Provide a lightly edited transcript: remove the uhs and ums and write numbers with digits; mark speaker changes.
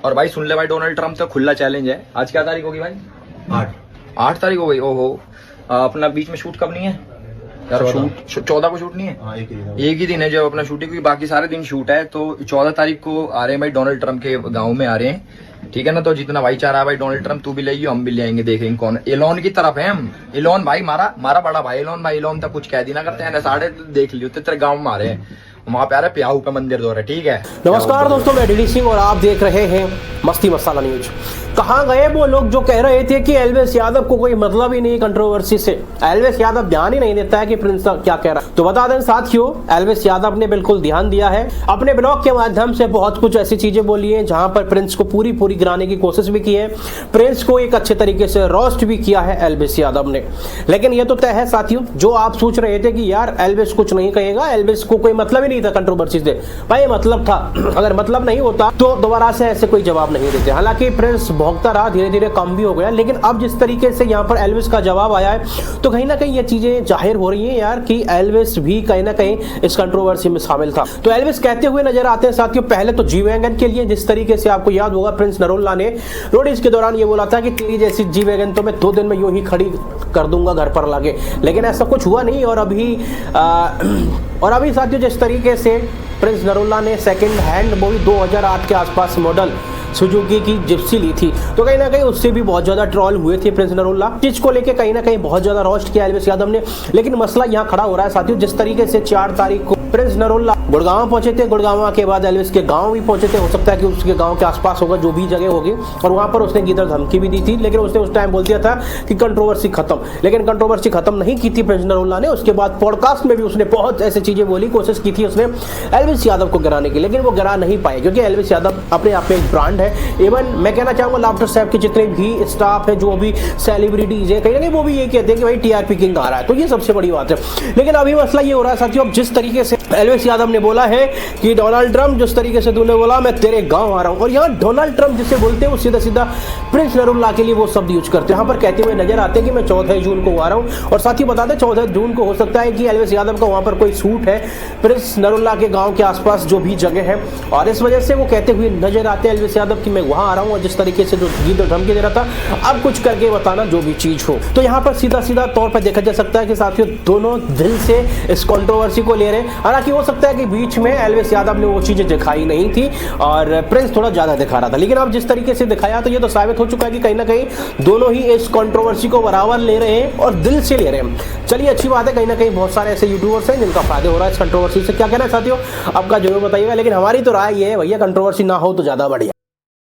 Speaker 1: और भाई सुन ले भाई, डोनाल्ड ट्रम्प तो खुला चैलेंज है। आज क्या तारीख होगी भाई? 8 तारीख हो गई। ओहो, अपना बीच में शूट कब नहीं है यार? शूट 14 को शूट नहीं है। एक ही दिन है जब अपना शूटिंग, क्योंकि बाकी सारे दिन शूट है। तो 14 तारीख को आ रहे हैं भाई, डोनाल्ड ट्रम्प के गाँव में आ रहे हैं, ठीक है ना। तो जितना भाईचारा है भाई, डोनाल्ड ट्रम्प तू भी ले हम भी ले आएंगे, देखेंगे कौन। एलोन की तरफ है हम। एलोन भाई मारा बड़ा भाई एलोन भाई। एलोन तक कुछ कह दी ना करते हैं, साढ़े देख लियो तेरे गाँव में आ रहे हैं, वहां पे आ रहे प्याऊ पे मंदिर दो रहे, ठीक है।
Speaker 2: नमस्कार दोस्तों, मैं डीडी सिंह और आप देख रहे हैं मस्ती मसाला न्यूज। कहां गए वो लोग जो कह रहे थे कि एल्विस यादव को कोई मतलब ही नहीं कंट्रोवर्सी से? एल्विस यादव ध्यान ही नहीं देता है कि प्रिंस क्या कह रहा है। तो बता दें साथियों, एल्विस यादव ने बिल्कुल ध्यान दिया है। अपने ब्लॉग के माध्यम से बहुत कुछ ऐसी चीजें बोली है जहां पर प्रिंस को पूरी गिराने की कोशिश भी की है। प्रिंस को एक अच्छे तरीके से रोस्ट भी किया है एल्विस यादव ने। लेकिन यह तो तय है साथियों, जो आप सोच रहे थे कि यार एल्विस कुछ नहीं कहेगा, एल्विस को कोई मतलब ही नहीं था कंट्रोवर्सी से, भाई मतलब था। अगर मतलब नहीं होता तो दोबारा से ऐसे कोई जवाब नहीं देते। हालांकि प्रिंस भौंकता रहा, धीरे धीरे कम भी हो गया, लेकिन अब जिस तरीके से यहाँ पर एल्विस का जवाब आया है तो कहीं ना कहीं ये चीजें जाहिर हो रही हैं यार कि एल्विस भी कहीं ना कहीं इस कंट्रोवर्सी में शामिल था। तो एल्विस कहते हुए नजर आते हैं साथियों, पहले तो जी वैगन के लिए, जिस तरीके से आपको याद होगा प्रिंस नरोला ने रोडीज के दौरान ये बोला था कि तेरी जैसी जी वैगन तो मैं 2 दिन में यूं ही खड़ी कर दूंगा घर पर लाके, लेकिन ऐसा कुछ हुआ नहीं। और अभी साथियों जिस तरीके से प्रिंस नरोला ने सेकंड हैंड वो भी 2008 के आसपास मॉडल सुजुकी की जिप्सी ली थी, तो कहीं ना कहीं उससे भी बहुत ज्यादा ट्रोल हुए थे प्रिंस नरोला। चीज को लेके कहीं ना कहीं बहुत ज्यादा रोस्ट किया एल्विस यादव ने। लेकिन मसला यहाँ खड़ा हो रहा है साथियों, जिस तरीके से 4 तारीख को प्रिंस नरोला गुड़गांव पहुंचे थे, गुड़गांव के बाद एल्विस के गांव भी पहुंचे थे। हो सकता है कि उसके गांव के आसपास होगा जो भी जगह होगी, और वहां पर उसने गीदड़ धमकी भी दी थी। लेकिन उसने उस टाइम बोल दिया था कि कंट्रोवर्सी खत्म, लेकिन कंट्रोवर्सी खत्म नहीं की थी प्रिंस नरोला ने। उसके बाद पॉडकास्ट में भी उसने बहुत ऐसी चीजें बोली, कोशिश की थी उसने एल्विस यादव को गिराने की, लेकिन वो गिरा नहीं पाए, क्योंकि एल्विस यादव अपने आप में एक ब्रांड है। इवन मैं कहना चाहूंगा लाफ्टर साहब के जितने भी स्टाफ है, जो भी सेलिब्रिटीज है, कहीं ना कहीं वो भी ये कहते हैं कि भाई टीआरपी किंग आ रहा है, तो ये सबसे बड़ी बात है। लेकिन अभी मसला ये हो रहा है साथियों, अब जिस तरीके से एल्विस यादव ने बोला है कि डोनाल्ड ट्रम्प, जिस तरीके से तूने बोला मैं तेरे गांव आ रहा हूं, और यहाँ डोनाल्ड ट्रम्प जिसे बोलते हैं वो सीधा सीधा प्रिंस नरोला के लिए वो शब्द यूज करते हैं। यहाँ पर कहते हुए नजर आते हैं कि मैं 14 जून को आ रहा हूं। और साथ ही बता दें 14 जून को हो सकता है कि एल्विस यादव का वहां पर कोई शूट है प्रिंस नरोला के गांव के आसपास जो भी जगह है, और इस वजह से वो कहते हुए नजर आते हैं एल्विस यादव कि मैं वहां आ रहा हूं। और जिस तरीके से जो गीत और धमकी दे रहा था, अब कुछ करके बताना जो भी चीज हो। तो यहाँ पर सीधा सीधा तौर पर देखा जा सकता है कि साथियों दोनों दिल से इस कंट्रोवर्सी को ले रहे हैं। हालांकि हो सकता है कि बीच में एल्विस यादव ने वो चीजें दिखाई नहीं थी और प्रिंस थोड़ा ज्यादा दिखा रहा था, लेकिन अब जिस तरीके से दिखाया तो ये तो साबित हो चुका है कि कहीं ना कहीं दोनों ही इस कंट्रोवर्सी को बराबर ले रहे हैं और दिल से ले रहे हैं। चलिए अच्छी बात है, कहीं ना कहीं बहुत सारे ऐसे यूट्यूबर्स हैं जिनका फायदा हो रहा है इस कंट्रोवर्सी से। क्या कहना है साथियों, आपका जरूर बताइएगा। लेकिन हमारी तो राय ये है भैया, कंट्रोवर्सी ना हो तो ज्यादा बढ़िया।